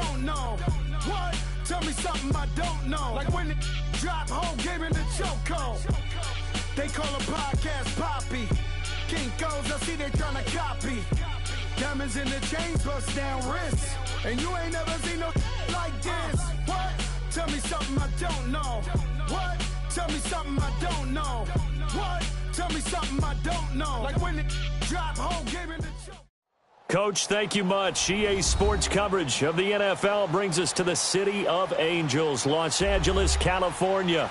don't know. What? Tell me something I don't know. Like when it drop whole game in the chokehold. They call a podcast Poppy. Kinkos, I see they tryna copy. Diamonds in the chains, bust down wrists. And you ain't never seen no like this. What? Tell me something I don't know. What? Tell me something I don't know. What? Tell me something I don't know. Like when it drop whole game in the choke. Coach, thank you much. EA Sports coverage of the NFL brings us to the City of Angels, Los Angeles, California.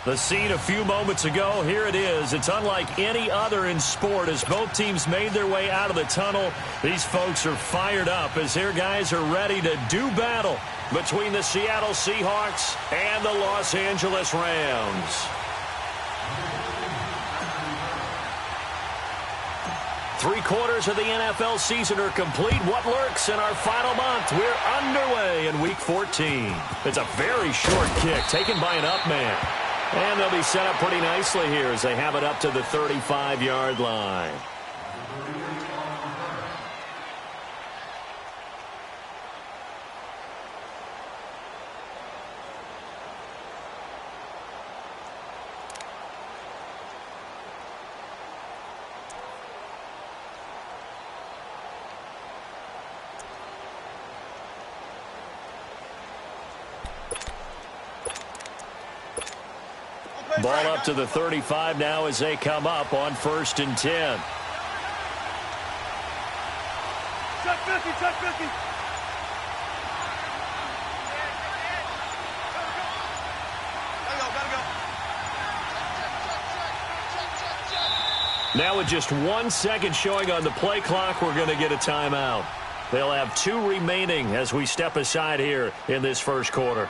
The scene a few moments ago, here it is. It's unlike any other in sport as both teams made their way out of the tunnel. These folks are fired up as their guys are ready to do battle between the Seattle Seahawks and the Los Angeles Rams. 3/4 of the NFL season are complete. What lurks in our final month? We're underway in Week 14. It's a very short kick taken by an up man. And they'll be set up pretty nicely here as they have it up to the 35-yard line. Ball up to the 35 now as they come up on 1st and 10. Check 50, check 50. Now with just 1 second showing on the play clock, we're going to get a timeout. They'll have 2 remaining as we step aside here in this first quarter.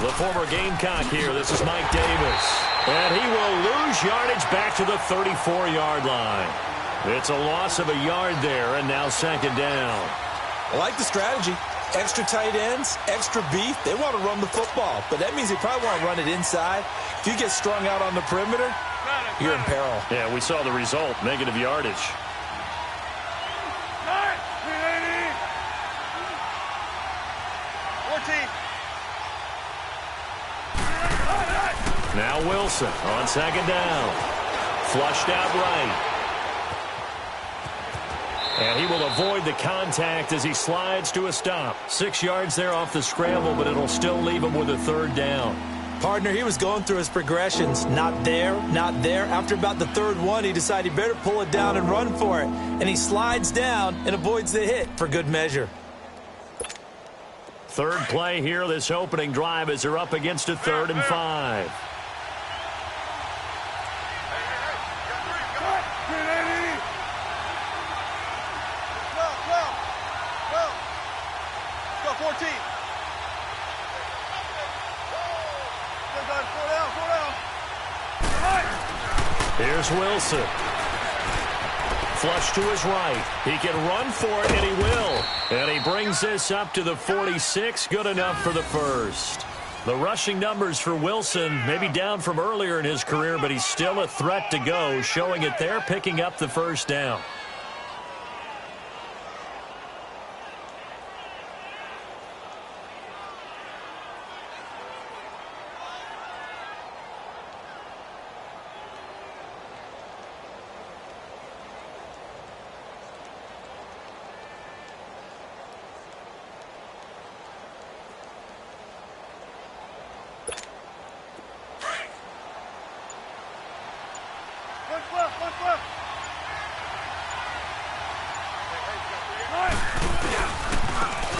The former Gamecock here. This is Mike Davis. And he will lose yardage back to the 34-yard line. It's a loss of a yard there, and now 2nd down. I like the strategy. Extra tight ends, extra beef. They want to run the football, but that means they probably want to run it inside. If you get strung out on the perimeter, you're in peril. Yeah, we saw the result, negative yardage. Now Wilson on 2nd down. Flushed out right. And he will avoid the contact as he slides to a stop. 6 yards there off the scramble, but it'll still leave him with a 3rd down. Partner, he was going through his progressions. Not there, not there. After about the 3rd one, he decided he better pull it down and run for it. And he slides down and avoids the hit for good measure. 3rd play here, this opening drive, as they're up against a 3rd and 5. Here's Wilson. Flush to his right. He can run for it, and he will. And he brings this up to the 46. Good enough for the 1st. The rushing numbers for Wilson maybe down from earlier in his career, but he's still a threat to go, showing it there, picking up the 1st down.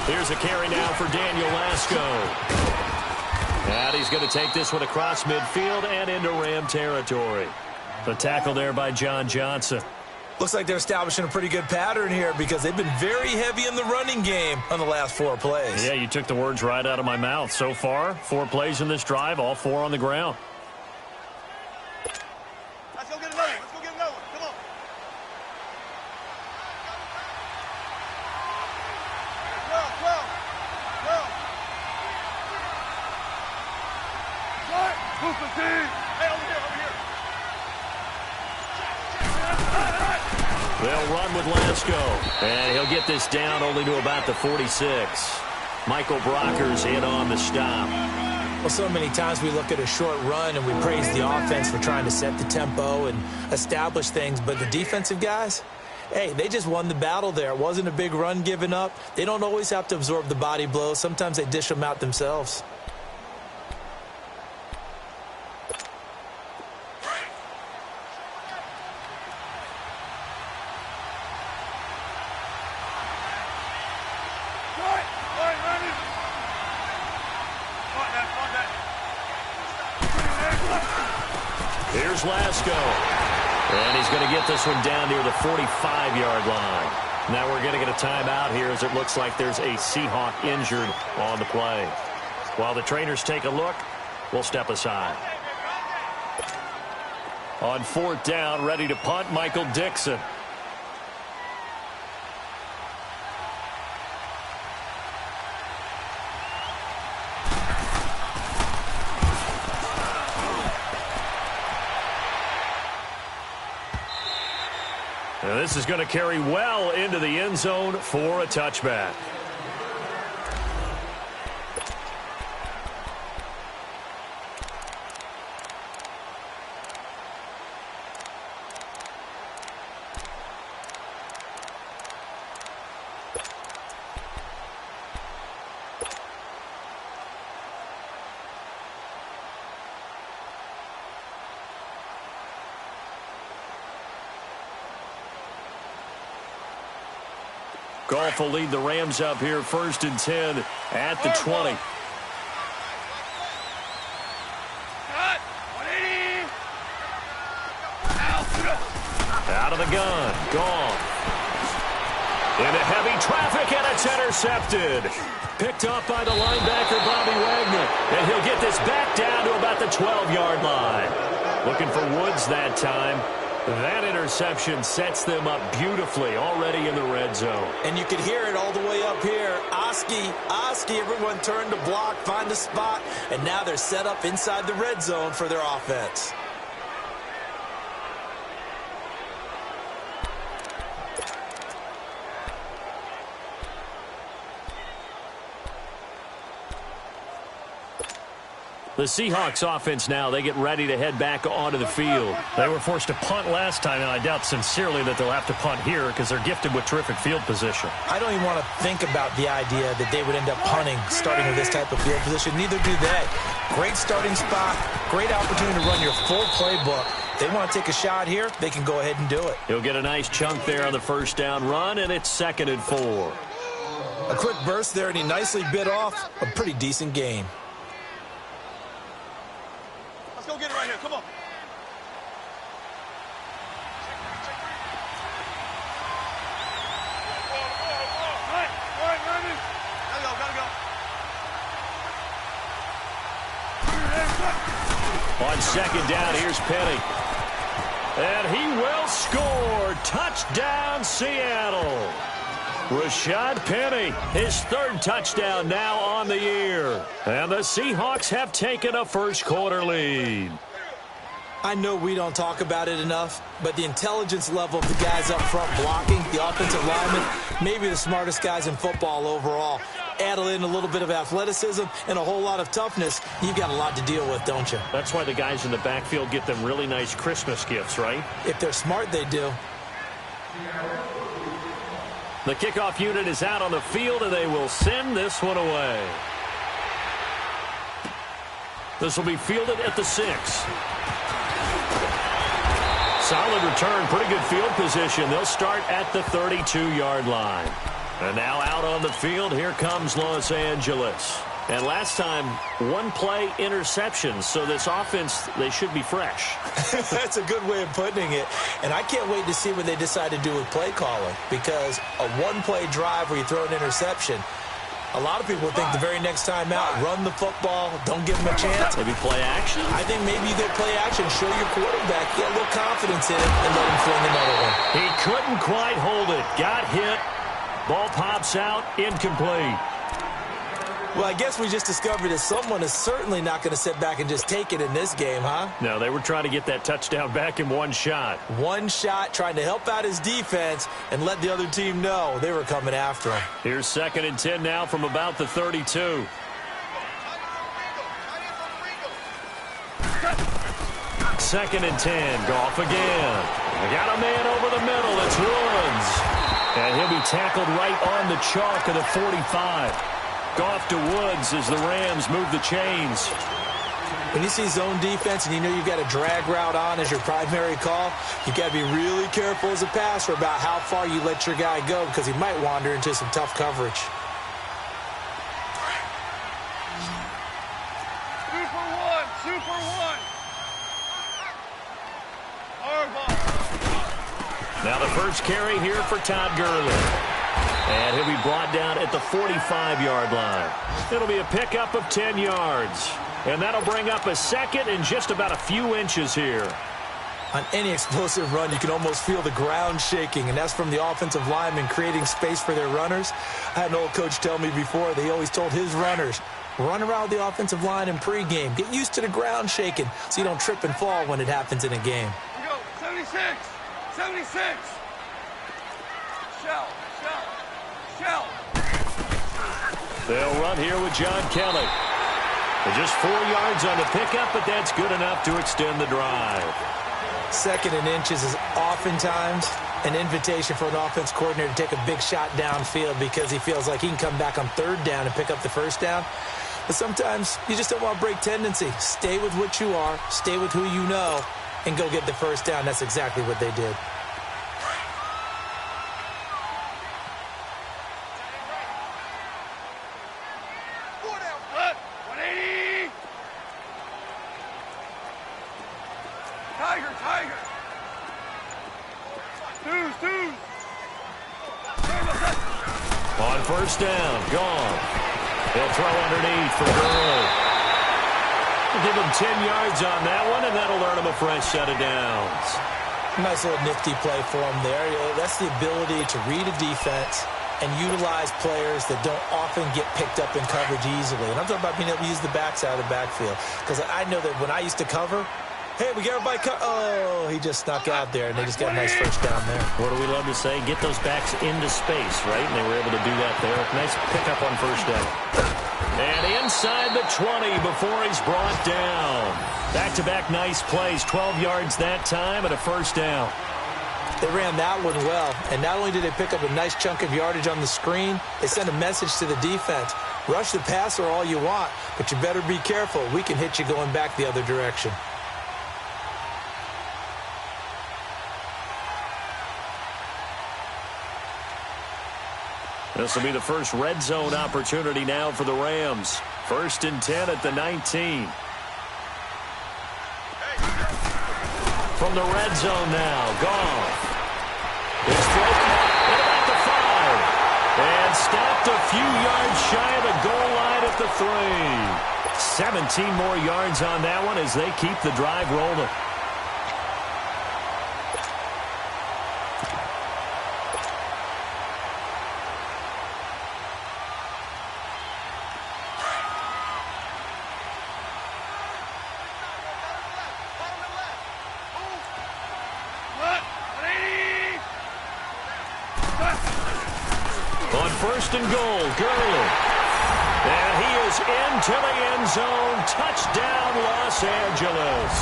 Here's a carry now for Daniel Lasco. And he's going to take this one across midfield and into Ram territory. The tackle there by John Johnson. Looks like they're establishing a pretty good pattern here because they've been very heavy in the running game on the last 4 plays. Yeah, you took the words right out of my mouth. So far, 4 plays in this drive, all 4 on the ground. Let's go get another one. Let's go get another one. Come on. Well. What? Who's the team? Hey, over here. They'll run with Lasco, and he'll get this down only to about the 46. Michael Brocker's in on the stop. Well, so many times we look at a short run and we praise the offense for trying to set the tempo and establish things, but the defensive guys, hey, they just won the battle there. It wasn't a big run given up. They don't always have to absorb the body blows. Sometimes they dish them out themselves. Here's Lasco. And he's going to get this one down near the 45-yard line. Now we're going to get a timeout here as it looks like there's a Seahawk injured on the play. While the trainers take a look, we'll step aside. On 4th down, ready to punt, Michael Dixon. And this is going to carry well into the end zone for a touchback. Goff will lead the Rams up here 1st and 10 at the 20. Out of the gun. Goff. Into heavy traffic, and it's intercepted. Picked up by the linebacker, Bobby Wagner. And he'll get this back down to about the 12-yard line. Looking for Woods that time. That interception sets them up beautifully already in the red zone. And you can hear it all the way up here. Oski, everyone turned to block, find a spot, and now they're set up inside the red zone for their offense. The Seahawks offense now, they get ready to head back onto the field. They were forced to punt last time, and I doubt sincerely that they'll have to punt here because they're gifted with terrific field position. I don't even want to think about the idea that they would end up punting starting with this type of field position. Neither do they. Great starting spot, great opportunity to run your full playbook. If they want to take a shot here, they can go ahead and do it. He'll get a nice chunk there on the 1st down run, and it's 2nd and 4. A quick burst there, and he nicely bit off a pretty decent game. Let's go get it right here. Come on. All right, Randy. Gotta go. On 2nd down, here's Penny. And he will score. Touchdown, Seattle. Rashad Penny, his 3rd touchdown now on the year. And the Seahawks have taken a first-quarter lead. I know we don't talk about it enough, but the intelligence level of the guys up front blocking, the offensive linemen, maybe the smartest guys in football overall. Add in a little bit of athleticism and a whole lot of toughness, you've got a lot to deal with, don't you? That's why the guys in the backfield get them really nice Christmas gifts, right? If they're smart, they do. The kickoff unit is out on the field, and they will send this one away. This will be fielded at the 6. Solid return, pretty good field position. They'll start at the 32-yard line. And now out on the field, here comes Los Angeles. And last time, one play interception. So this offense, they should be fresh. That's a good way of putting it. And I can't wait to see what they decide to do with play calling, because a one-play drive where you throw an interception, a lot of people think the very next time out, run the football, don't give them a chance. Maybe play action? I think maybe you go play action, show your quarterback, get a little confidence in it, and let him fling another one. He couldn't quite hold it. Got hit. Ball pops out. Incomplete. Well, I guess we just discovered that someone is certainly not going to sit back and just take it in this game, huh? No, they were trying to get that touchdown back in one shot. One shot, trying to help out his defense and let the other team know they were coming after him. Here's 2nd and 10 now from about the 32. Second and 10. Goff again. They got a man over the middle. It's Woods. And he'll be tackled right on the chalk of the 45. Goff to Woods as the Rams move the chains. When you see zone defense and you know you've got a drag route on as your primary call, you've got to be really careful as a passer about how far you let your guy go, because he might wander into some tough coverage. Super one. Hardball. Now the first carry here for Todd Gurley. And he'll be brought down at the 45-yard line. It'll be a pickup of 10 yards. And that'll bring up a second in just about a few inches here. On any explosive run, you can almost feel the ground shaking, and that's from the offensive linemen creating space for their runners. I had an old coach tell me before, they always told his runners, run around the offensive line in pregame. Get used to the ground shaking so you don't trip and fall when it happens in a game. We go, 76. Shell. They'll run here with John Kelly. Just 4 yards on the pickup, but that's good enough to extend the drive. 2nd and inches is oftentimes an invitation for an offense coordinator to take a big shot downfield because he feels like he can come back on 3rd down and pick up the 1st down. But sometimes you just don't want to break tendency. Stay with what you are, stay with who you know, and go get the 1st down. That's exactly what they did. Tiger. Twos. On 1st down, gone. He'll throw underneath for Gurley. We'll give him 10 yards on that one, and that'll earn him a fresh set of downs. Nice little nifty play for him there. That's the ability to read a defense and utilize players that don't often get picked up in coverage easily. And I'm talking about being able to use the backside of the backfield. Because I know that when I used to cover, hey, we got everybody oh, he just snuck out there, and they just got a nice 1st down there. What do we love to say? Get those backs into space, right? And they were able to do that there. Nice pickup on 1st down. And inside the 20 before he's brought down. Back-to-back nice plays. 12 yards that time and a 1st down. They ran that one well, and not only did they pick up a nice chunk of yardage on the screen, they sent a message to the defense. Rush the passer all you want, but you better be careful. We can hit you going back the other direction. This will be the first red zone opportunity now for the Rams. 1st and 10 at the 19. From the red zone now, Goff. It's broken at about the 5. And stopped a few yards shy of the goal line at the 3. 17 more yards on that one as they keep the drive rolling. On 1st and goal, Gurley. And he is into the end zone. Touchdown, Los Angeles.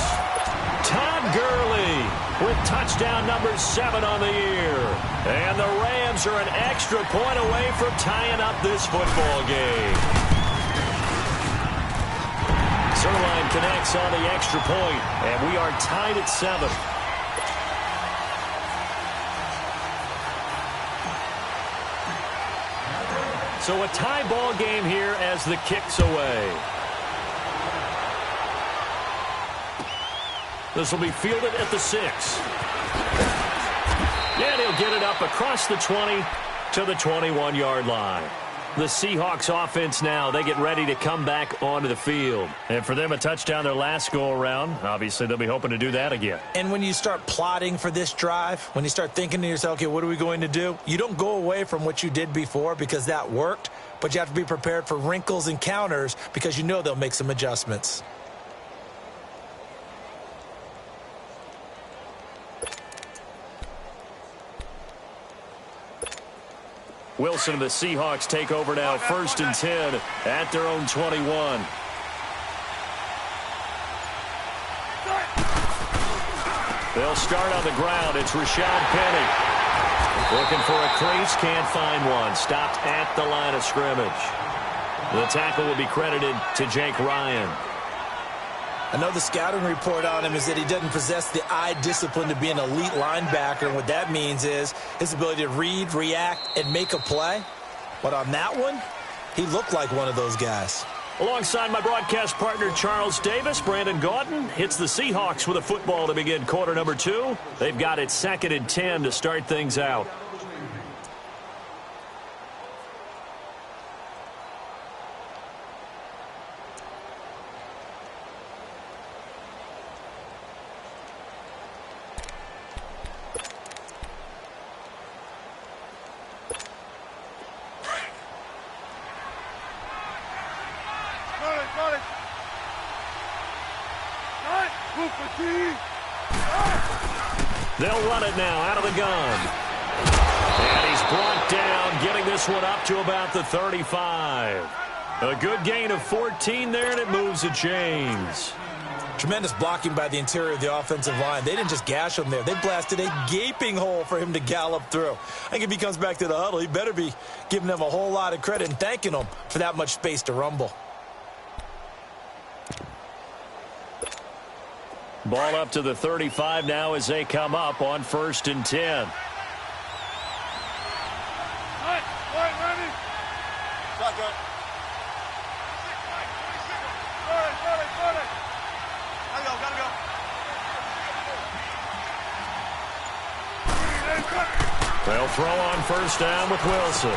Todd Gurley with touchdown number 7 on the year. And the Rams are an extra point away from tying up this football game. Zerline connects on the extra point, and we are tied at 7. So a tie ball game here as the kick's away. This will be fielded at the 6. And he'll get it up across the 20 to the 21-yard line. The Seahawks offense now, they get ready to come back onto the field. And for them, a touchdown their last go-around. Obviously, they'll be hoping to do that again. And when you start plotting for this drive, when you start thinking to yourself, okay, what are we going to do? You don't go away from what you did before because that worked, but you have to be prepared for wrinkles and counters because you know they'll make some adjustments. Wilson and the Seahawks take over now, 1st and 10 at their own 21. They'll start on the ground. It's Rashad Penny. Looking for a crease, can't find one. Stopped at the line of scrimmage. The tackle will be credited to Jake Ryan. I know the scouting report on him is that he doesn't possess the eye discipline to be an elite linebacker. And what that means is his ability to read, react, and make a play. But on that one, he looked like one of those guys. Alongside my broadcast partner, Charles Davis, Brandon Gaudin hits the Seahawks with a football to begin quarter number 2. They've got it 2nd and 10 to start things out. They'll run it now out of the gun. And he's brought down, getting this one up to about the 35. A good gain of 14 there, and it moves the chains. Tremendous blocking by the interior of the offensive line. They didn't just gash him there. They blasted a gaping hole for him to gallop through. I think if he comes back to the huddle, he better be giving them a whole lot of credit and thanking them for that much space to rumble. Ball up to the 35 now as they come up on 1st and 10. They'll throw on 1st down with Wilson.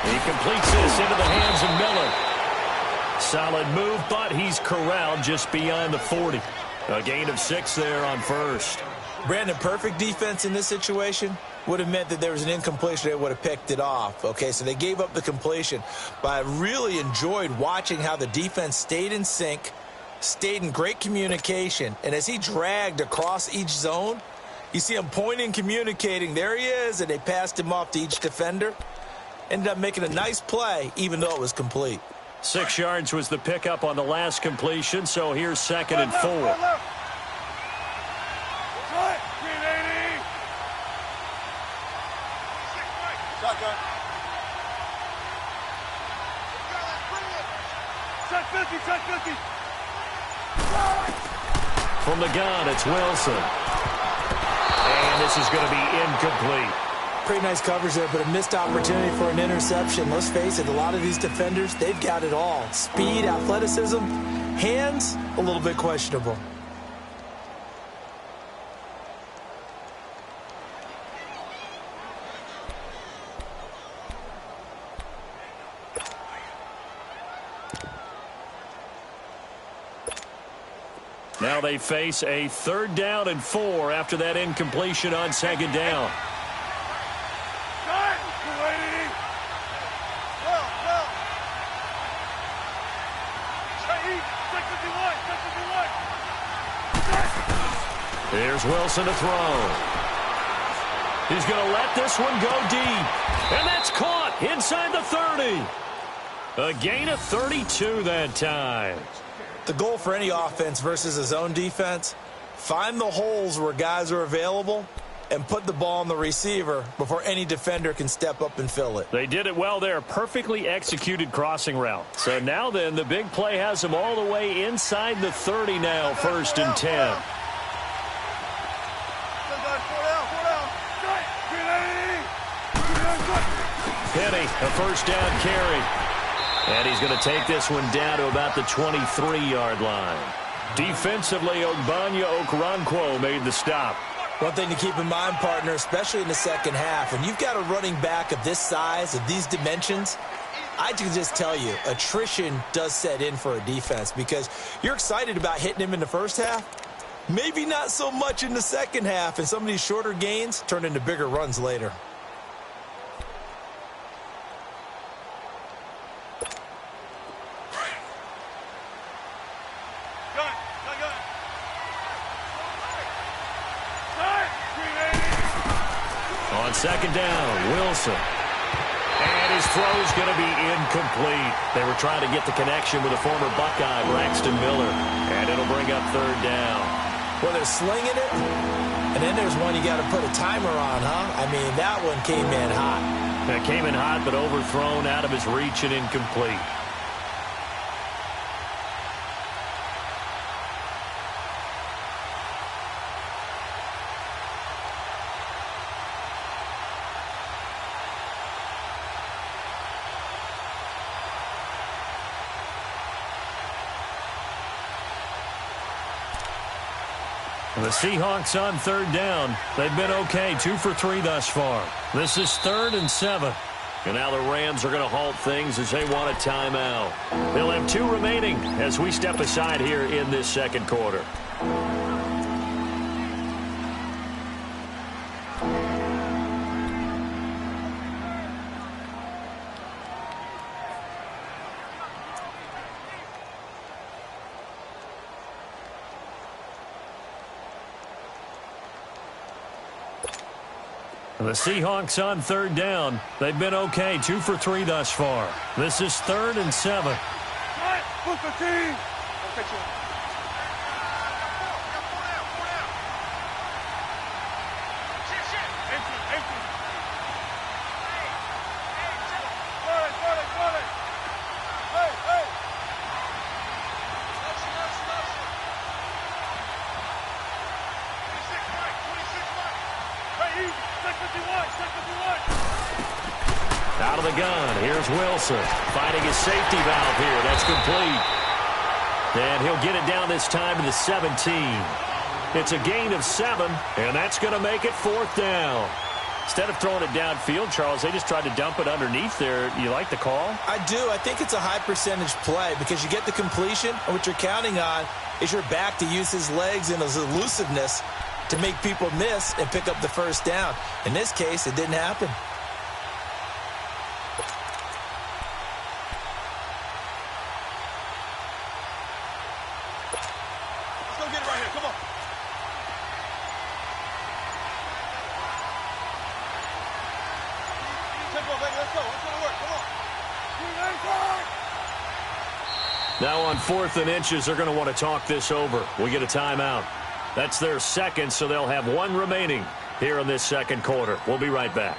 He completes this into the hands of Miller. Solid move, but he's corralled just beyond the 40. A gain of 6 there on 1st. Brandon, perfect defense in this situation would have meant that there was an incompletion. They would have picked it off. Okay, so they gave up the completion. But I really enjoyed watching how the defense stayed in sync, stayed in great communication. And as he dragged across each zone, you see him pointing, communicating. There he is, and they passed him off to each defender. Ended up making a nice play, even though it was complete. 6 yards was the pickup on the last completion, so here's 2nd and 4. From the gun, it's Wilson. And this is going to be incomplete. Pretty nice coverage there, but a missed opportunity for an interception. Let's face it, a lot of these defenders, they've got it all. Speed, athleticism, hands, a little bit questionable. Now they face a 3rd down and 4 after that incompletion on 2nd down. Here's Wilson to throw. He's going to let this one go deep. And that's caught inside the 30. A gain of 32 that time. The goal for any offense versus his own defense, find the holes where guys are available and put the ball on the receiver before any defender can step up and fill it. They did it well there. Perfectly executed crossing route. So now then, the big play has them all the way inside the 30 now, 1st and 10. Penny, a first down carry. And he's going to take this one down to about the 23-yard line. Defensively, Ogbanya Okoronkwo made the stop. One thing to keep in mind, partner, especially in the second half, when you've got a running back of this size, of these dimensions, I can just tell you, attrition does set in for a defense because you're excited about hitting him in the first half. Maybe not so much in the second half, and some of these shorter gains turn into bigger runs later. On second down, Wilson. And his throw's going to be incomplete. They were trying to get the connection with a former Buckeye, Braxton Miller. And it'll bring up third down. Well, they're slinging it. And then there's one you got to put a timer on, huh? I mean, that one came in hot. It came in hot, but overthrown, out of his reach and incomplete. The Seahawks on third down. They've been okay, 2 for 3 thus far. This is 3rd and 7. And now the Rams are going to halt things as they want a timeout. They'll have 2 remaining as we step aside here in this second quarter. The Seahawks on third down. They've been okay, 2 for 3 thus far. This is 3rd and 7. Out of the gun, here's Wilson, finding his safety valve here. That's complete. And he'll get it down this time to the 17. It's a gain of 7, and that's going to make it 4th down. Instead of throwing it downfield, Charles, they just tried to dump it underneath there. You like the call? I do. I think it's a high-percentage play because you get the completion, and what you're counting on is your back to use his legs and his elusiveness to make people miss and pick up the first down. In this case, it didn't happen. Now on 4th and inches, they're going to want to talk this over. We get a timeout. That's their second, so they'll have 1 remaining here in this second quarter. We'll be right back.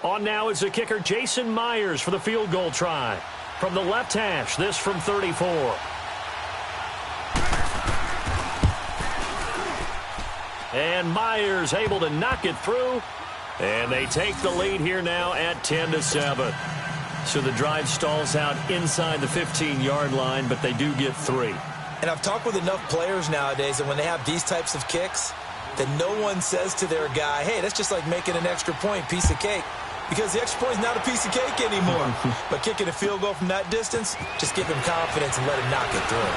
On now is the kicker, Jason Myers, for the field goal try. From the left hash, this from 34. And Myers able to knock it through. And they take the lead here now at 10-7. So the drive stalls out inside the 15-yard line, but they do get 3. And I've talked with enough players nowadays that when they have these types of kicks, that no one says to their guy, hey, that's just like making an extra point, piece of cake. Because the extra point is not a piece of cake anymore. But kicking a field goal from that distance, just give him confidence and let him knock it through.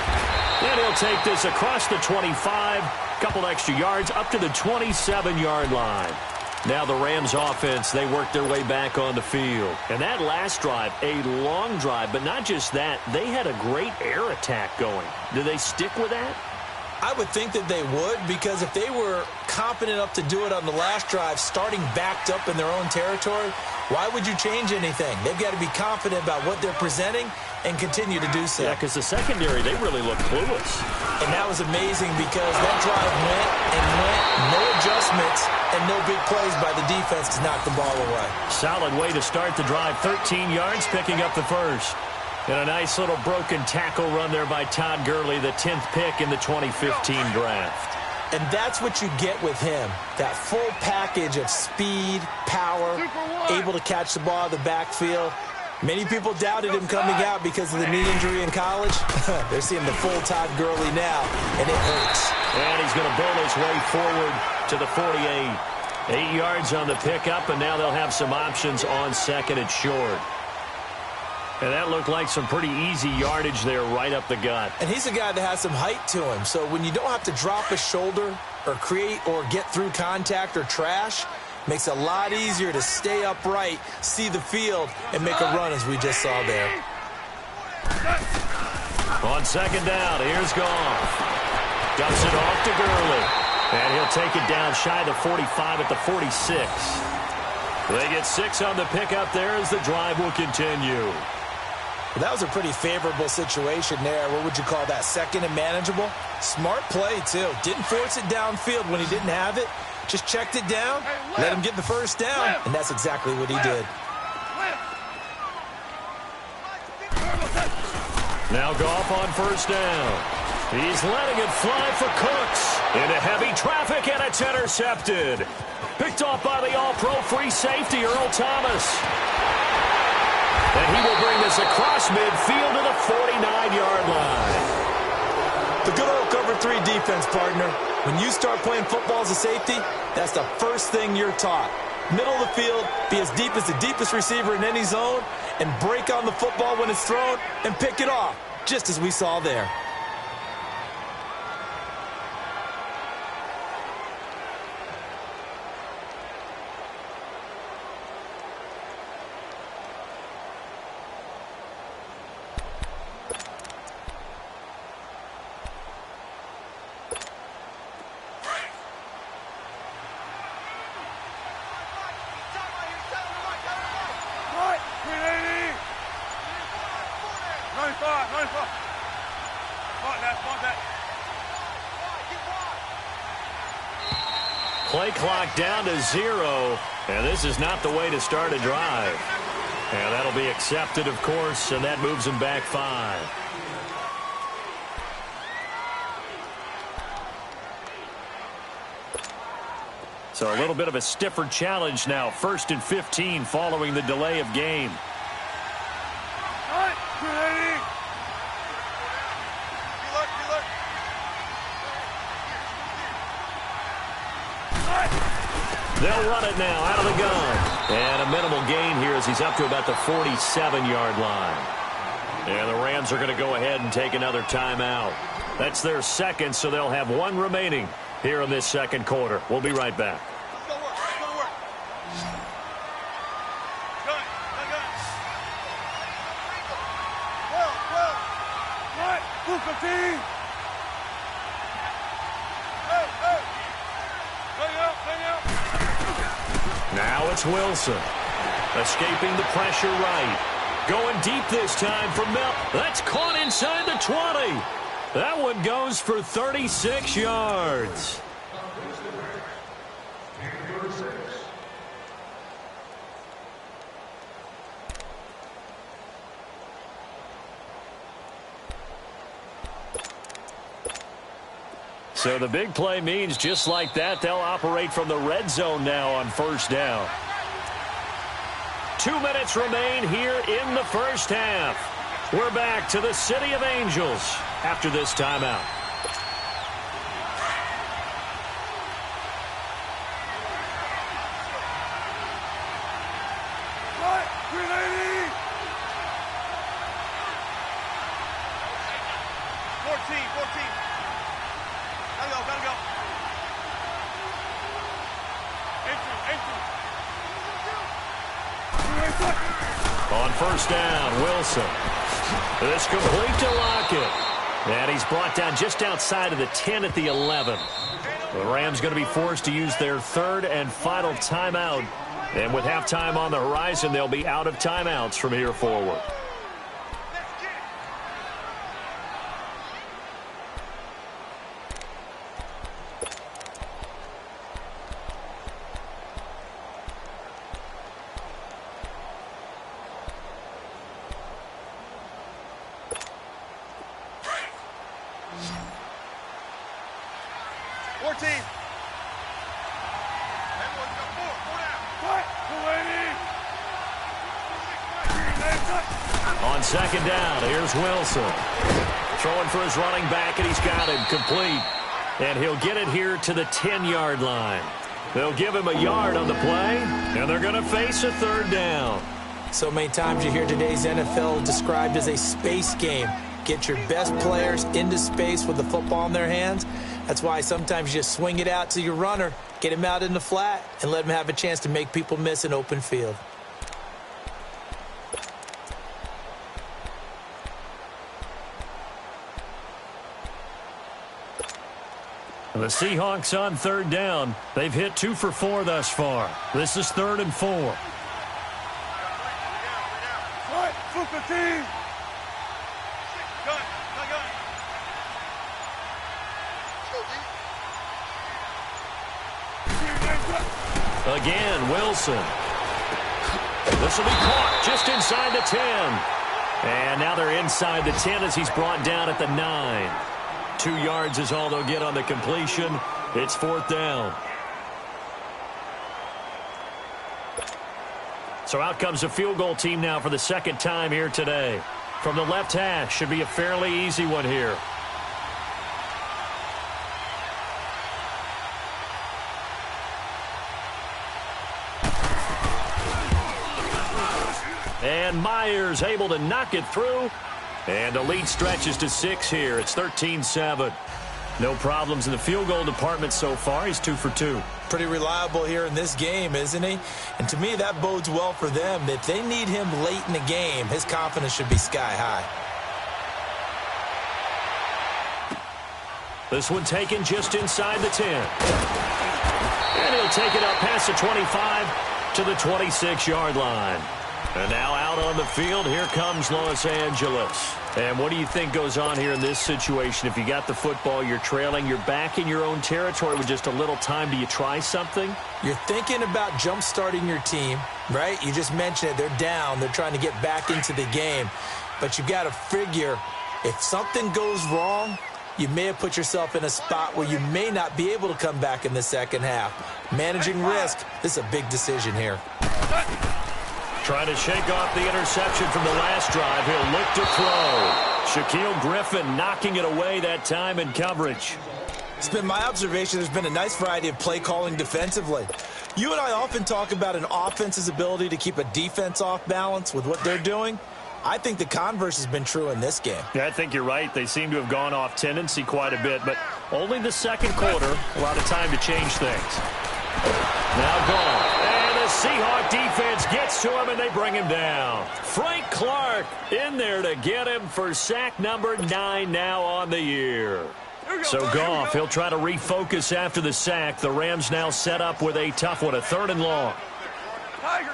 And he'll take this across the 25, couple extra yards, up to the 27-yard line. Now the Rams offense, they work their way back on the field. And that last drive, a long drive, but not just that, they had a great air attack going. Do they stick with that? I would think that they would, because if they were confident enough to do it on the last drive, starting backed up in their own territory, why would you change anything? They've got to be confident about what they're presenting and continue to do so. Yeah, because the secondary, they really look clueless. And that was amazing because that drive went and went, no adjustments, and no big plays by the defense to knock the ball away. Solid way to start the drive, 13 yards, picking up the first. And a nice little broken tackle run there by Todd Gurley, the 10th pick in the 2015 draft. And that's what you get with him, that full package of speed, power, able to catch the ball in the backfield. Many people doubted him coming out because of the knee injury in college. They're seeing the full Todd Gurley now, and it hurts. And he's going to bull his way forward to the 48. 8 yards on the pickup, and now they'll have some options on second and short. And that looked like some pretty easy yardage there right up the gut. And he's a guy that has some height to him, so when you don't have to drop a shoulder or create or get through contact or trash, makes it a lot easier to stay upright, see the field, and make a run as we just saw there. On second down, here's Goff. Dumps it off to Gurley. And he'll take it down shy of the 45 at the 46. They get 6 on the pickup there as the drive will continue. Well, that was a pretty favorable situation there. What would you call that? Second and manageable? Smart play, too. Didn't force it downfield when he didn't have it. Just checked it down, let him get the first down, and that's exactly what he did. Now Goff on first down. He's letting it fly for Cooks. Into heavy traffic, and it's intercepted. Picked off by the all-pro free safety, Earl Thomas. And he will bring this across midfield to the 49-yard line. The good old cover 3 defense, partner. When you start playing football as a safety, that's the first thing you're taught. Middle of the field, be as deep as the deepest receiver in any zone, and break on the football when it's thrown and pick it off, just as we saw there. Play clock down to 0, and this is not the way to start a drive. And that'll be accepted, of course, and that moves him back 5. So a little bit of a stiffer challenge now. 1st and 15 following the delay of game. They'll run it now out of the gun. And a minimal gain here as he's up to about the 47-yard line. And the Rams are going to go ahead and take another timeout. That's their second, so they'll have 1 remaining here in this second quarter. We'll be right back. Now it's Wilson. Escaping the pressure right. Going deep this time for Mel. That's caught inside the 20. That one goes for 36 yards. So the big play means just like that, they'll operate from the red zone now on first down. 2 minutes remain here in the first half. We're back to the City of Angels after this timeout. On first down, Wilson. This complete to Lockett. And he's brought down just outside of the 10 at the 11. The Rams going to be forced to use their 3rd and final timeout. And with halftime on the horizon, they'll be out of timeouts from here forward. 14. On second down, here's Wilson. Throwing for his running back, and he's got it complete. And he'll get it here to the 10-yard line. They'll give him a yard on the play, and they're going to face a third down. So many times you hear today's NFL described as a space game. Get your best players into space with the football in their hands. That's why sometimes you just swing it out to your runner, get him out in the flat, and let him have a chance to make people miss an open field. The Seahawks on third down. They've hit 2 for 4 thus far. This is 3rd and 4. Right, full 15. Gun. Again, Wilson. This will be caught just inside the 10. And now they're inside the 10 as he's brought down at the 9. 2 yards is all they'll get on the completion. It's 4th down. So out comes a field goal team now for the second time here today. From the left hash, should be a fairly easy one here. And Myers able to knock it through. And the lead stretches to 6 here. It's 13-7. No problems in the field goal department so far. He's 2 for 2. Pretty reliable here in this game, isn't he? And to me, that bodes well for them. If they need him late in the game, his confidence should be sky high. This one taken just inside the 10. And he'll take it up past the 25 to the 26-yard line. And now out on the field, here comes Los Angeles. And what do you think goes on here in this situation? If you got the football, you're trailing, you're back in your own territory with just a little time. Do you try something? You're thinking about jump-starting your team, right? You just mentioned it. They're down. They're trying to get back into the game. But you got to figure, if something goes wrong, you may have put yourself in a spot where you may not be able to come back in the second half. Managing risk, this is a big decision here. Trying to shake off the interception from the last drive. He'll look to throw. Shaquille Griffin knocking it away that time in coverage. It's been my observation there's been a nice variety of play calling defensively. You and I often talk about an offense's ability to keep a defense off balance with what they're doing. I think the converse has been true in this game. Yeah, I think you're right. They seem to have gone off tendency quite a bit, but only the second quarter, a lot of time to change things. Now gone. Seahawk defense gets to him, and they bring him down. Frank Clark in there to get him for sack number 9 now on the year. So Goff, he'll try to refocus after the sack. The Rams now set up with a tough one, a 3rd and long. Tiger.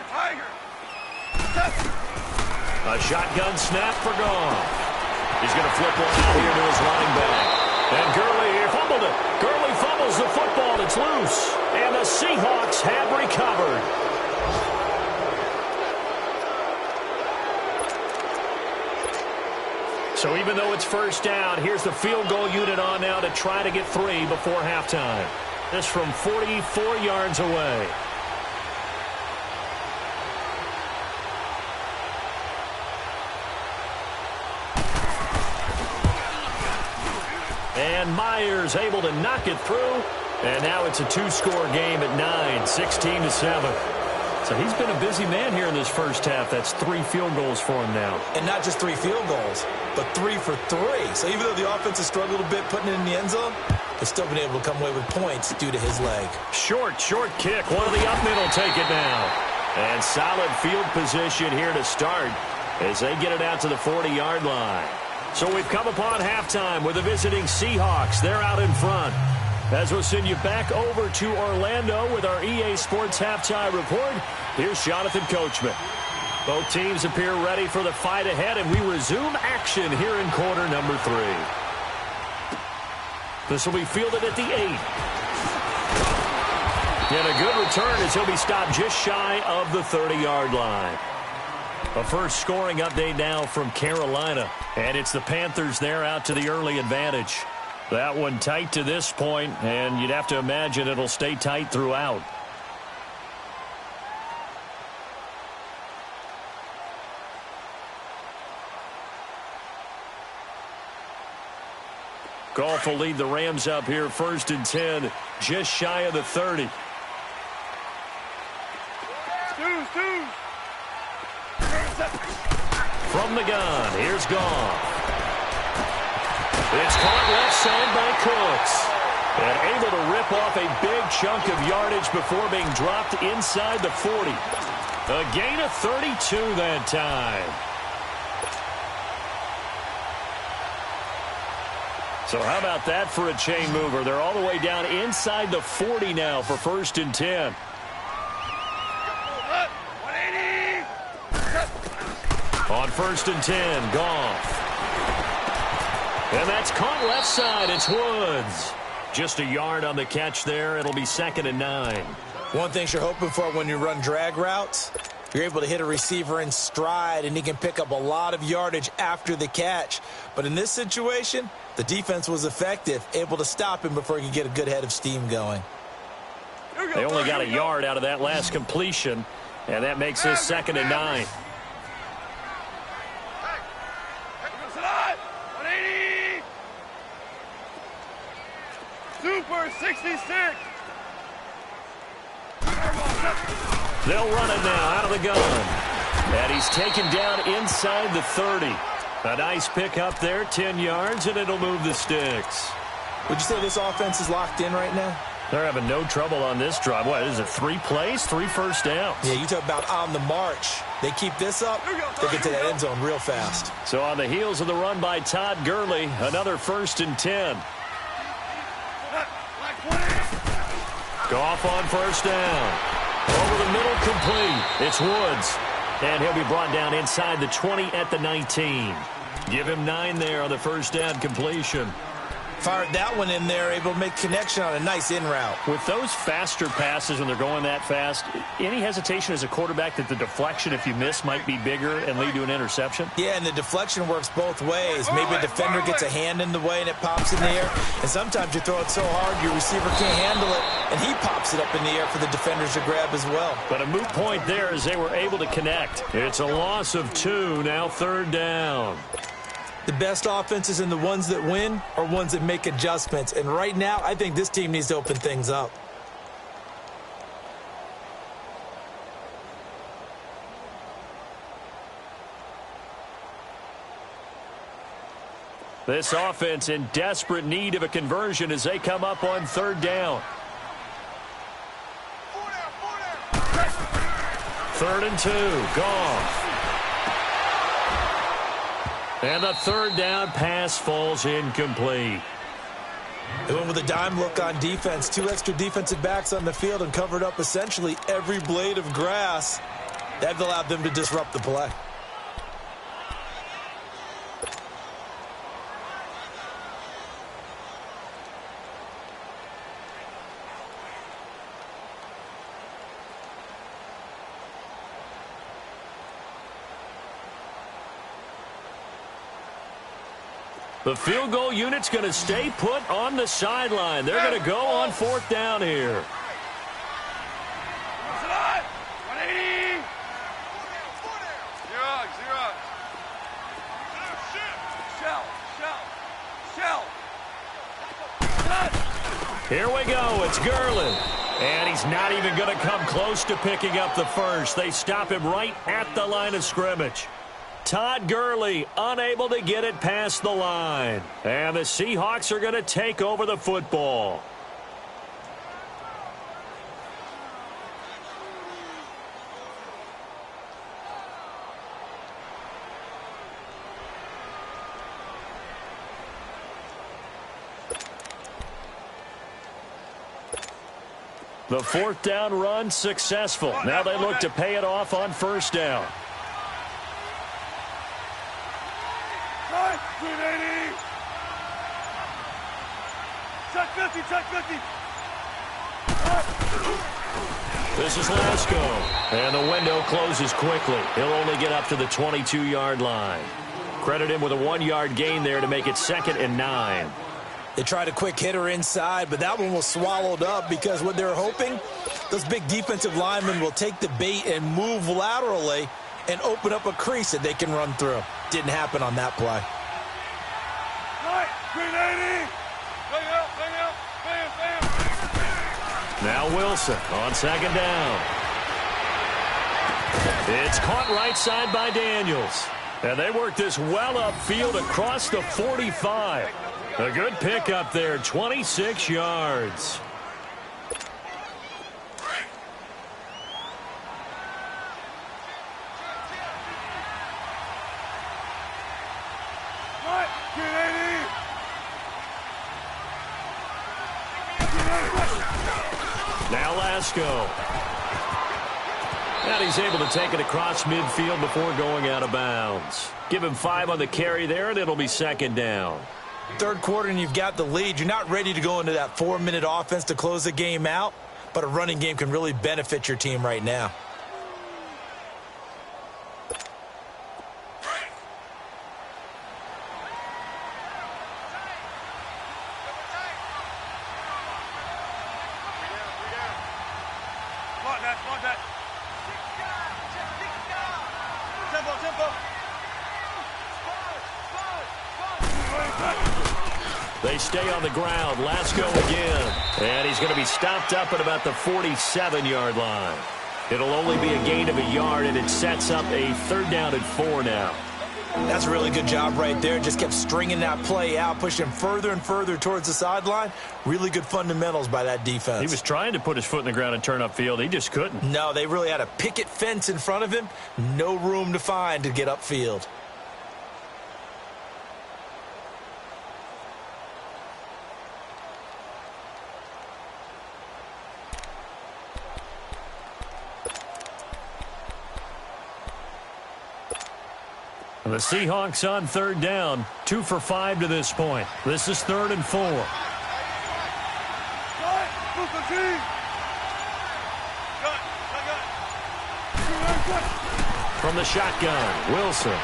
A shotgun snap for Goff. He's going to flip one out here to his running back. And Gurley fumbled it. Gurley fumbles the football. It's loose. And the Seahawks have recovered. So even though it's first down, here's the field goal unit on now to try to get 3 before halftime. This from 44 yards away. And Myers able to knock it through. And now it's a 2-score game at 9, 16-7. So he's been a busy man here in this first half. That's 3 field goals for him now. And not just 3 field goals, but 3 for 3. So even though the offense has struggled a bit putting it in the end zone, they've still been able to come away with points due to his leg. Short kick. One of the up middle take it now. And solid field position here to start as they get it out to the 40-yard line. So we've come upon halftime with the visiting Seahawks. They're out in front. As we'll send you back over to Orlando with our EA Sports Halftime Report, here's Jonathan Coachman. Both teams appear ready for the fight ahead, and we resume action here in quarter number 3. This will be fielded at the 8. And a good return as he'll be stopped just shy of the 30-yard line. A first scoring update now from Carolina. And it's the Panthers there out to the early advantage. That one tight to this point, and you'd have to imagine it'll stay tight throughout. Goff will lead the Rams up here, 1st and 10, just shy of the 30. From the gun, here's Goff. It's caught left side by Cooks. And able to rip off a big chunk of yardage before being dropped inside the 40. A gain of 32 that time. So how about that for a chain mover? They're all the way down inside the 40 now for 1st and 10. On 1st and 10, Goff. And that's caught left side. It's Woods. Just a yard on the catch there. It'll be 2nd and 9. One thing you're hoping for when you run drag routes, you're able to hit a receiver in stride, and he can pick up a lot of yardage after the catch. But in this situation, the defense was effective, able to stop him before he could get a good head of steam going. They only got a yard out of that last completion, and that makes this 2nd and 9. Super 66. They'll run it now out of the gun. And he's taken down inside the 30. A nice pick up there, 10 yards, and it'll move the sticks. Would you say this offense is locked in right now? They're having no trouble on this drive. What is it, 3 plays, 3 first downs? Yeah, you talk about on the march. They keep this up, they get to that end zone real fast. So on the heels of the run by Todd Gurley, another 1st and 10. Goff on 1st down. Over the middle, complete. It's Woods. And he'll be brought down inside the 20 at the 19. Give him 9 there on the 1st down completion. Fired that one in there, able to make connection on a nice in route. With those faster passes when they're going that fast, any hesitation as a quarterback that the deflection, if you miss, might be bigger and lead to an interception? Yeah, and the deflection works both ways. Maybe a defender gets a hand in the way and it pops in the air. And sometimes you throw it so hard your receiver can't handle it, and he pops it up in the air for the defenders to grab as well. But a moot point there as they were able to connect. It's a loss of 2, now 3rd down. The best offenses and the ones that win are ones that make adjustments. And right now, I think this team needs to open things up. This offense in desperate need of a conversion as they come up on 3rd down. 3rd and 2, Goff. And the 3rd down pass falls incomplete. They went with a dime look on defense. 2 extra defensive backs on the field and covered up essentially every blade of grass. That allowed them to disrupt the play. The field goal unit's going to stay put on the sideline. They're going to go on 4th down here. 180. Shell. Here we go. It's Gurley. And he's not even going to come close to picking up the first. They stop him right at the line of scrimmage. Todd Gurley unable to get it past the line. And the Seahawks are going to take over the football. The 4th down run successful. Now they look to pay it off on 1st down. 380. Check 50, check 50. This is Lasko, and the window closes quickly. He'll only get up to the 22-yard line. Credit him with a 1-yard gain there to make it 2nd and 9. They tried a quick hitter inside, but that one was swallowed up because what they're hoping, those big defensive linemen will take the bait and move laterally and open up a crease that they can run through. Didn't happen on that play. Now Wilson on 2nd down. It's caught right side by Daniels. And they work this well upfield across the 45. A good pickup there, 26 yards. Now Lasko. And he's able to take it across midfield before going out of bounds. Give him 5 on the carry there, and it'll be 2nd down. Third quarter, and you've got the lead. You're not ready to go into that 4-minute offense to close the game out, but a running game can really benefit your team right now. They stay on the ground. Lasko again. And he's going to be stopped up at about the 47-yard line. It'll only be a gain of a yard, and it sets up a 3rd down and 4 now. That's a really good job right there. Just kept stringing that play out, pushing him further and further towards the sideline. Really good fundamentals by that defense. He was trying to put his foot in the ground and turn upfield. He just couldn't. No, they really had a picket fence in front of him. No room to find to get upfield. The Seahawks on 3rd down, 2 for 5 to this point. This is 3rd and 4. From the shotgun, Wilson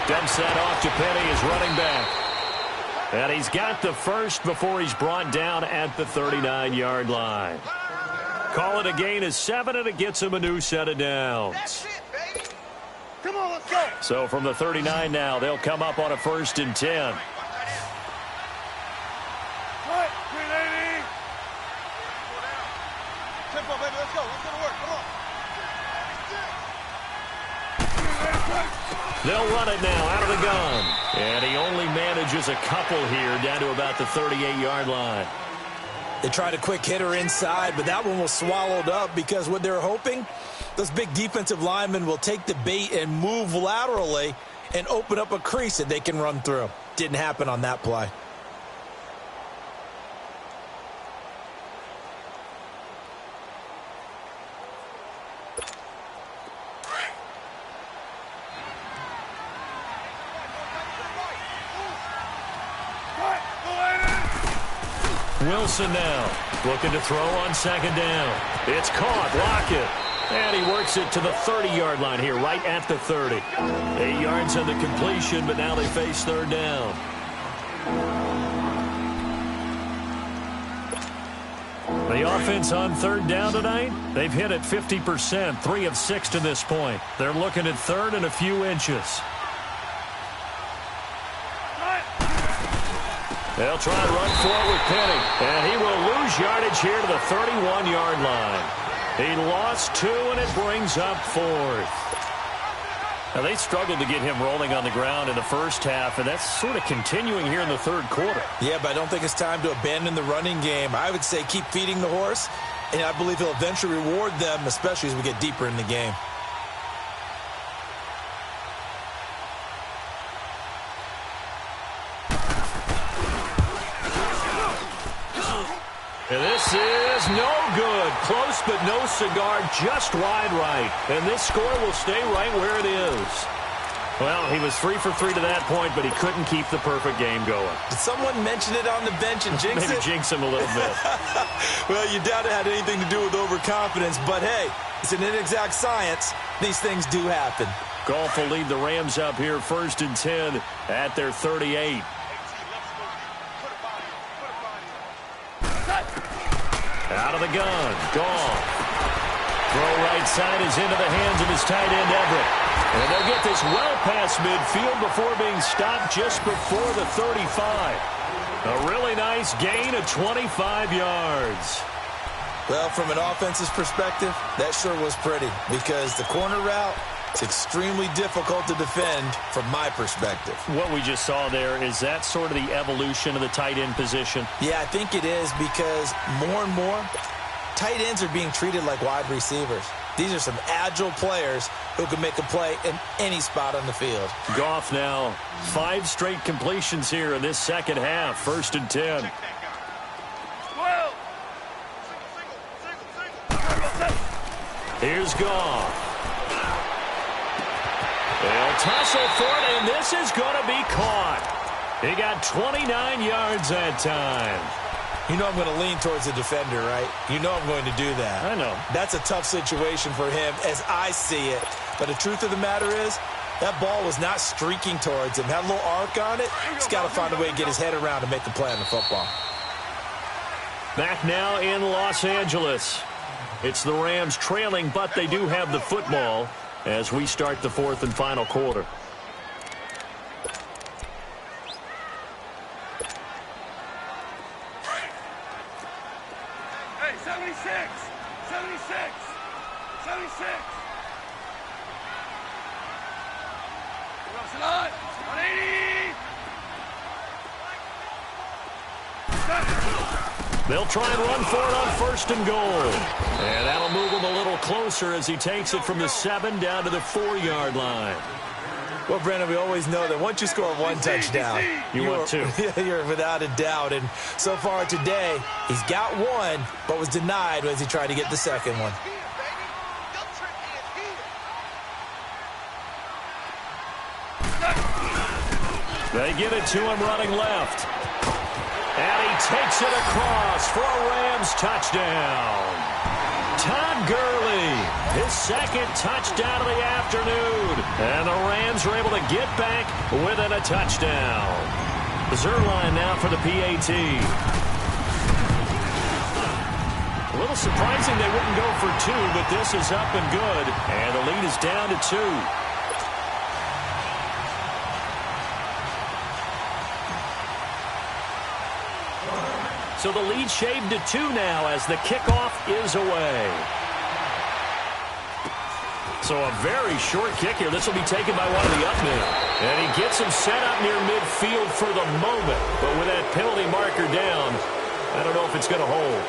dumps that off to Penny, his running back. And he's got the first before he's brought down at the 39-yard line. Call it a gain of 7, and it gets him a new set of downs. Come on, let's go. So from the 39 now, they'll come up on a 1st and 10. Tempo, baby, let's go. Let's go to work. Come on. They'll run it now out of the gun. And he only manages a couple here down to about the 38-yard line. They tried a quick hitter inside, but that one was swallowed up because what they're hoping, those big defensive linemen will take the bait and move laterally and open up a crease that they can run through. Didn't happen on that play. Wilson now looking to throw on 2nd down. It's caught. Lockett. And he works it to the 30-yard line here, right at the 30. 8 yards on the completion, but now they face 3rd down. The offense on 3rd down tonight, they've hit it 50%, 3 of 6 to this point. They're looking at 3rd and a few inches. They'll try and run for it with Penny. And he will lose yardage here to the 31-yard line. He lost 2, and it brings up 4th. Now, they struggled to get him rolling on the ground in the first half, and that's sort of continuing here in the 3rd quarter. Yeah, but I don't think it's time to abandon the running game. I would say keep feeding the horse, and I believe he'll eventually reward them, especially as we get deeper in the game. And this is no good. Close but no cigar, just wide right. And this score will stay right where it is. Well, he was 3 for 3 to that point, but he couldn't keep the perfect game going. Did someone mention it on the bench and jinx Maybe it? jinx him a little bit. Well, you doubt it had anything to do with overconfidence, but hey, it's an inexact science. These things do happen. Goff will lead the Rams up here 1st and 10 at their 38. Out of the gun, Goff. Throw right side is into the hands of his tight end, Everett. And they'll get this well past midfield before being stopped just before the 35. A really nice gain of 25 yards. Well, from an offense's perspective, that sure was pretty because the corner route, it's extremely difficult to defend from my perspective. What we just saw there, is that sort of the evolution of the tight end position? Yeah, I think it is because more and more, tight ends are being treated like wide receivers. These are some agile players who can make a play in any spot on the field. Goff now, 5 straight completions here in this second half, 1st and 10. Here's Goff. They'll tussle for it, and this is going to be caught. He got 29 yards that time. You know I'm going to lean towards the defender, right? You know I'm going to do that. I know. That's a tough situation for him as I see it. But the truth of the matter is, that ball was not streaking towards him. Had a little arc on it. He's got to find a way to get his head around and make a play on the football. Back now in Los Angeles. It's the Rams trailing, but they do have the football as we start the 4th and final quarter. Hey, 76! 76! 76! Rush it on! 180! They'll try and run for it on 1st and goal. And that'll move him a little closer as he takes it from the 7 down to the 4-yard line. Well, Brandon, we always know that once you score 1 touchdown, you want 2. You're without a doubt. And so far today, he's got 1, but was denied as he tried to get the second one. They give it to him running left. And he takes it across for a Rams touchdown. Todd Gurley, his 2nd touchdown of the afternoon. And the Rams are able to get back within a touchdown. Zerline now for the PAT. A little surprising they wouldn't go for 2, but this is up and good. And the lead is down to 2. So the lead shaved to 2 now as the kickoff is away. So a very short kick here. This will be taken by one of the up men. And he gets him set up near midfield for the moment. But with that penalty marker down, I don't know if it's going to hold.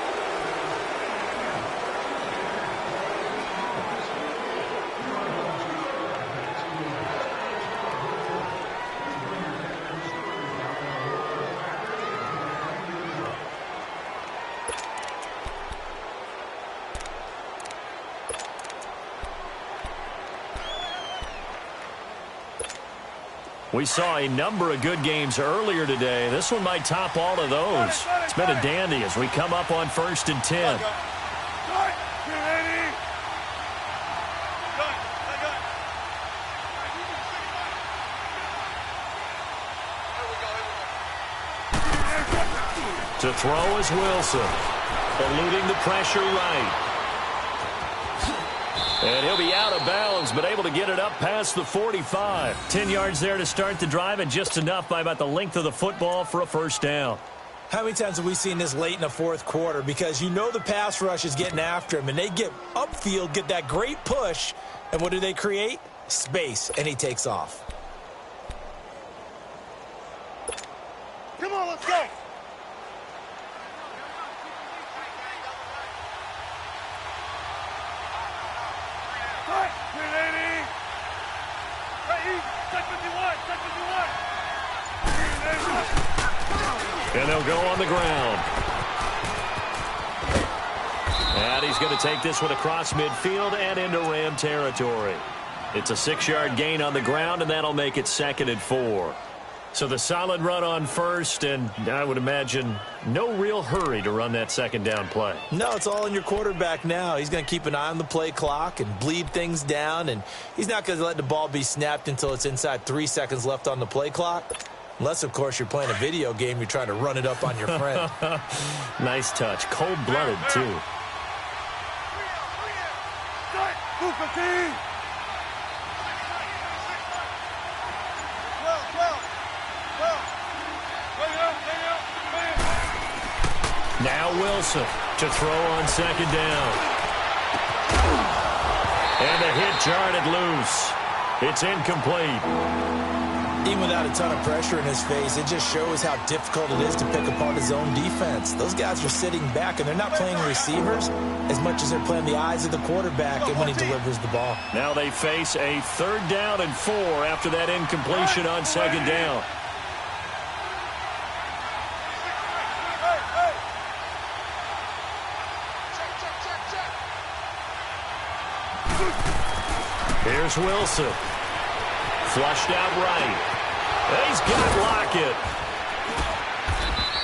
We saw a number of good games earlier today. This one might top all of those. It's been a dandy as we come up on 1st and 10. To throw is Wilson, eluding the pressure right. And he'll be out of bounds, but able to get it up past the 45. 10 yards there to start the drive, and just enough by about the length of the football for a 1st down. How many times have we seen this late in the 4th quarter? Because you know the pass rush is getting after him, and they get upfield, get that great push, and what do they create? Space, and he takes off. Come on, let's go! And they'll go on the ground. And he's going to take this one across midfield and into Ram territory. It's a 6-yard gain on the ground, and that'll make it 2nd and 4. So the solid run on first, and I would imagine no real hurry to run that 2nd down play. No, it's all in your quarterback now. He's going to keep an eye on the play clock and bleed things down, and he's not going to let the ball be snapped until it's inside 3 seconds left on the play clock. Unless, of course, you're playing a video game, you're trying to run it up on your friend. Nice touch. Cold-blooded, too. Now Wilson to throw on 2nd down. And the hit jarred it loose. It's incomplete. Even without a ton of pressure in his face, it just shows how difficult it is to pick apart his own defense. Those guys are sitting back, and they're not playing receivers as much as they're playing the eyes of the quarterback and when he delivers the ball. Now they face a 3rd down and 4 after that incompletion on 2nd down. Here's Wilson. Flushed out right. He's got Lockett.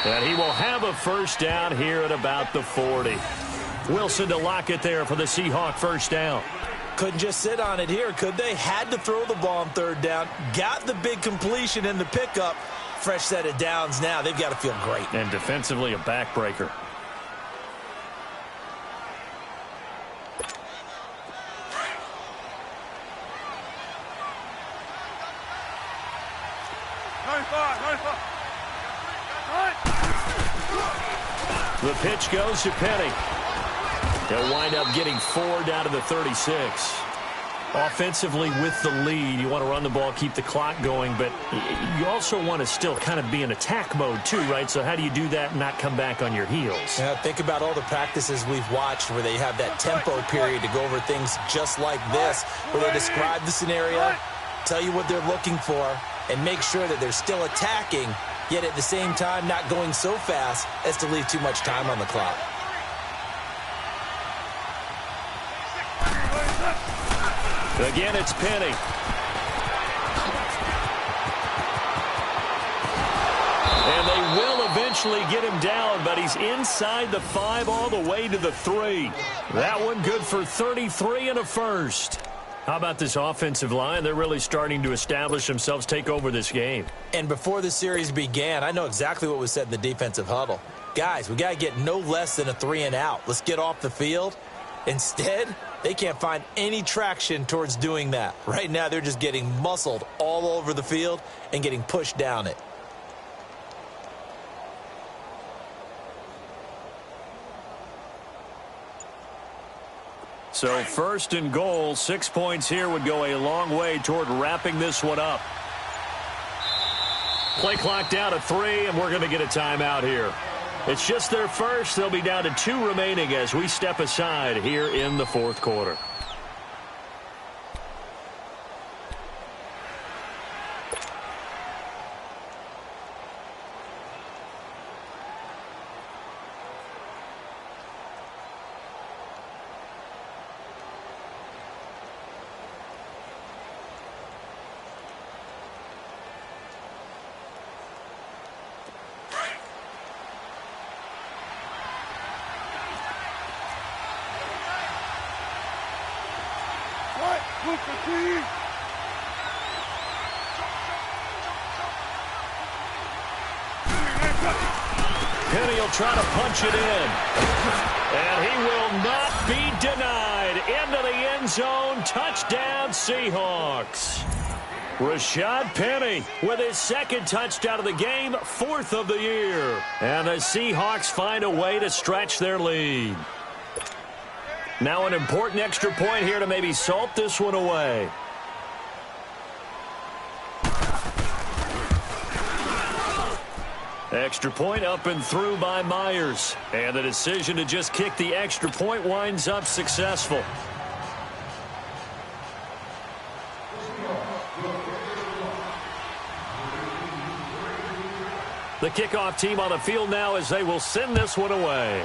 And he will have a 1st down here at about the 40. Wilson to Lockett there for the Seahawk 1st down. Couldn't just sit on it here, could they? Had to throw the ball on 3rd down. Got the big completion in the pickup. Fresh set of downs now. They've got to feel great. And defensively, a backbreaker. The pitch goes to Penny. They'll wind up getting 4 down to the 36. Offensively with the lead, you want to run the ball, keep the clock going, but you also want to still kind of be in attack mode too, right? So how do you do that and not come back on your heels? Yeah, think about all the practices we've watched where they have that tempo period to go over things just like this, where they describe the scenario, tell you what they're looking for, and make sure that they're still attacking, yet at the same time not going so fast as to leave too much time on the clock. Again, it's Penny. And they will eventually get him down, but he's inside the 5 all the way to the 3. That one good for 33 and a 1st. How about this offensive line? They're really starting to establish themselves, take over this game. And before the series began, I know exactly what was said in the defensive huddle. Guys, we got to get no less than a 3 and out. Let's get off the field. Instead, they can't find any traction towards doing that. Right now, they're just getting muscled all over the field and getting pushed down it. So 1st and goal, 6 points here would go a long way toward wrapping this one up. Play clock down to 3, and we're going to get a timeout here. It's just their first. They'll be down to 2 remaining as we step aside here in the 4th quarter. Penny will try to punch it in. And he will not be denied. Into the end zone. Touchdown, Seahawks. Rashad Penny with his 2nd touchdown of the game, 4th of the year. And the Seahawks find a way to stretch their lead. Now an important extra point here to maybe salt this one away. Extra point up and through by Myers. And the decision to just kick the extra point winds up successful. The kickoff team on the field now as they will send this one away.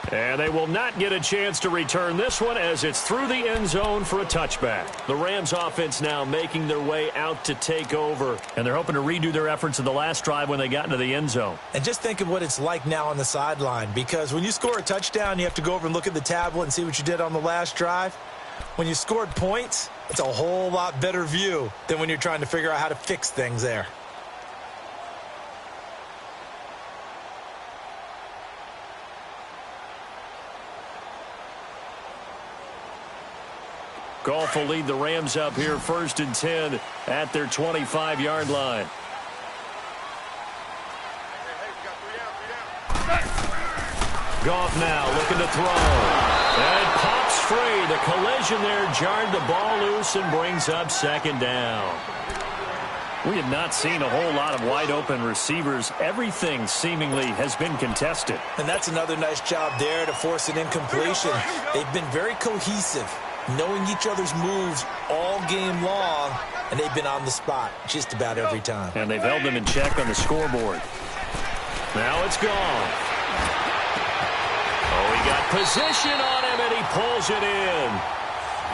And they will not get a chance to return this one as it's through the end zone for a touchback. The Rams offense now making their way out to take over. And they're hoping to redo their efforts in the last drive when they got into the end zone. And just think of what it's like now on the sideline, because when you score a touchdown, you have to go over and look at the tablet and see what you did on the last drive. When you scored points, it's a whole lot better view than when you're trying to figure out how to fix things there. Goff will lead the Rams up here 1st and 10 at their 25-yard line. Goff now looking to throw. And it pops free. The collision there jarred the ball loose and brings up 2nd down. We have not seen a whole lot of wide-open receivers. Everything seemingly has been contested. And that's another nice job there to force an incompletion. They've been very cohesive, knowing each other's moves all game long, and they've been on the spot just about every time. And they've held them in check on the scoreboard. Now it's gone. Oh, he got position on him, and he pulls it in.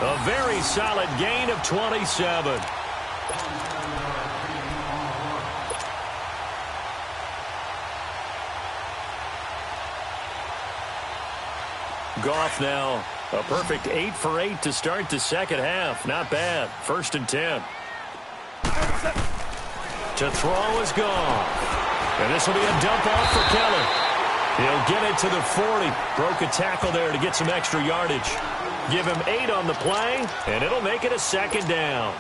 A very solid gain of 27. Goff now a perfect 8 for 8 to start the second half. Not bad. 1st and 10. To throw is gone. And this will be a dump off for Keller. He'll get it to the 40. Broke a tackle there to get some extra yardage. Give him 8 on the play, and it'll make it a 2nd down.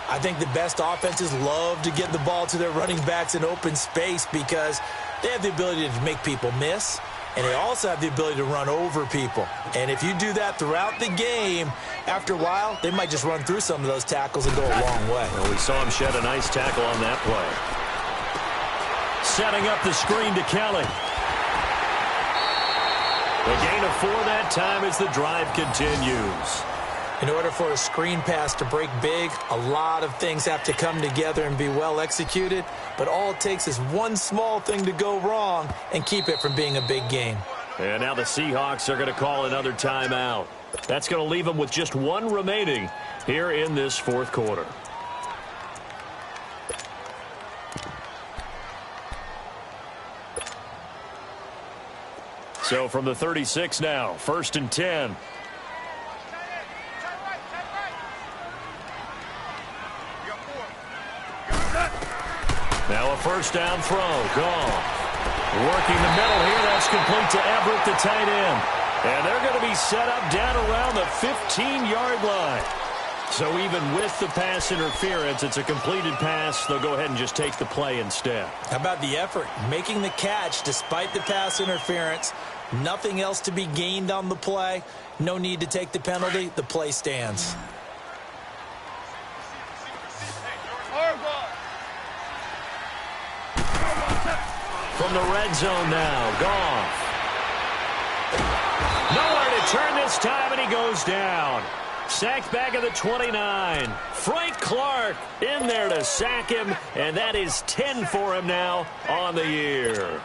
I think the best offenses love to get the ball to their running backs in open space because they have the ability to make people miss, and they also have the ability to run over people. And if you do that throughout the game, after a while, they might just run through some of those tackles and go a long way. Well, we saw him shed a nice tackle on that play. Setting up the screen to Kelly. A gain of 4 that time as the drive continues. In order for a screen pass to break big, a lot of things have to come together and be well executed, but all it takes is one small thing to go wrong and keep it from being a big game. And now the Seahawks are going to call another timeout. That's going to leave them with just 1 remaining here in this 4th quarter. So from the 36 now, 1st and 10. Now a 1st down throw. Gone. Working the middle here. That's complete to Everett, the tight end. And they're going to be set up down around the 15-yard line. So even with the pass interference, it's a completed pass. They'll go ahead and just take the play instead. How about the effort? Making the catch despite the pass interference. Nothing else to be gained on the play. No need to take the penalty. The play stands. From the red zone now, Goff. Nowhere to turn this time, and he goes down. Sacked back at the 29. Frank Clark in there to sack him, and that is 10 for him now on the year.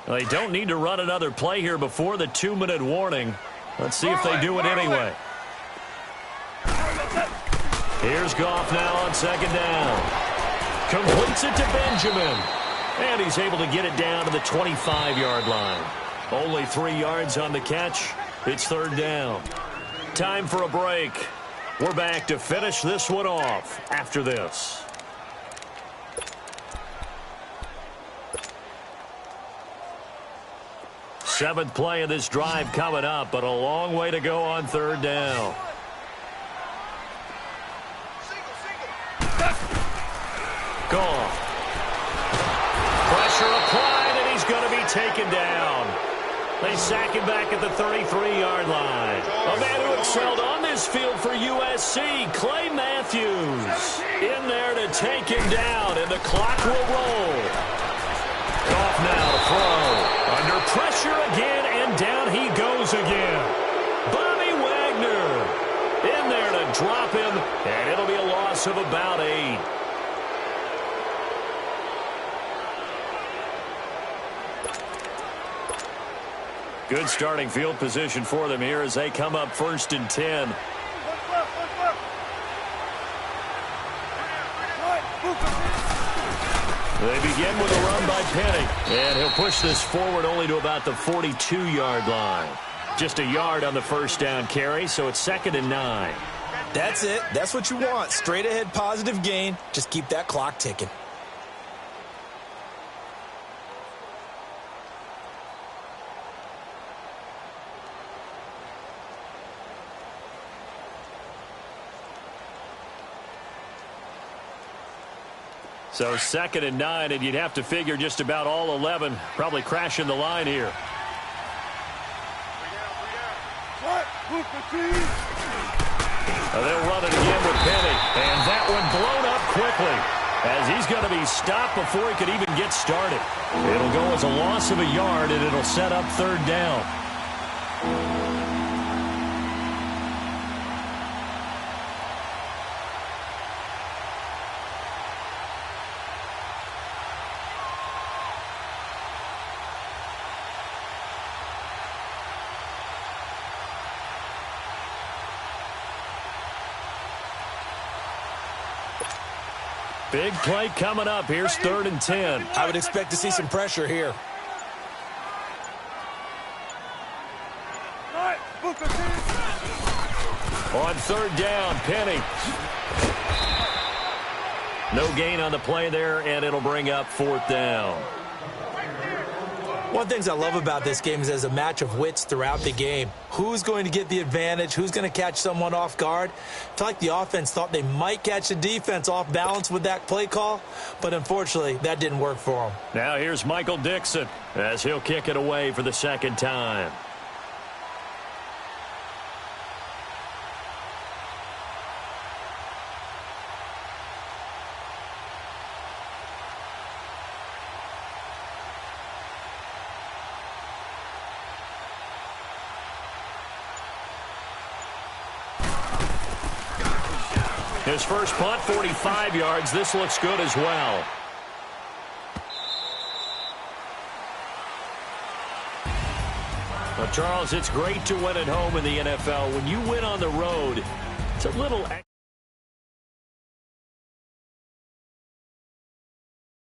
They don't need to run another play here before the 2-minute warning. Let's see if they do it anyway. Here's Goff now on 2nd down. Completes it to Benjamin. And he's able to get it down to the 25-yard line. Only 3 yards on the catch. It's 3rd down. Time for a break. We're back to finish this one off after this. Seventh play of this drive coming up, but a long way to go on 3rd down. Gone. Pressure applied, and he's going to be taken down. They sack him back at the 33-yard line. A man who excelled on this field for USC, Clay Matthews, in there to take him down, and the clock will roll. Goff now to throw. Under pressure again, and down he goes again. Bobby Wagner in there to of about 8. Good starting field position for them here as they come up 1st and 10. They begin with a run by Penny, and he'll push this forward only to about the 42-yard line. Just a yard on the first down carry, so it's 2nd and 9. That's it. That's what you want. Straight ahead positive gain. Just keep that clock ticking. So 2nd and 9, and you'd have to figure just about all 11 probably crashing the line here. They'll run it again with Penny, and that one blown up quickly as he's going to be stopped before he could even get started. It'll go as a loss of a yard, and it'll set up 3rd down. Big play coming up. Here's 3rd and 10. I would expect to see some pressure here. On 3rd down, Penny. No gain on the play there, and it'll bring up 4th down. One of the things I love about this game is there's a match of wits throughout the game. Who's going to get the advantage? Who's going to catch someone off guard? I feel like the offense thought they might catch the defense off balance with that play call, but unfortunately, that didn't work for them. Now here's Michael Dixon as he'll kick it away for the 2nd time. His first punt, 45 yards. This looks good as well. Well, Charles, it's great to win at home in the NFL. When you win on the road, it's a little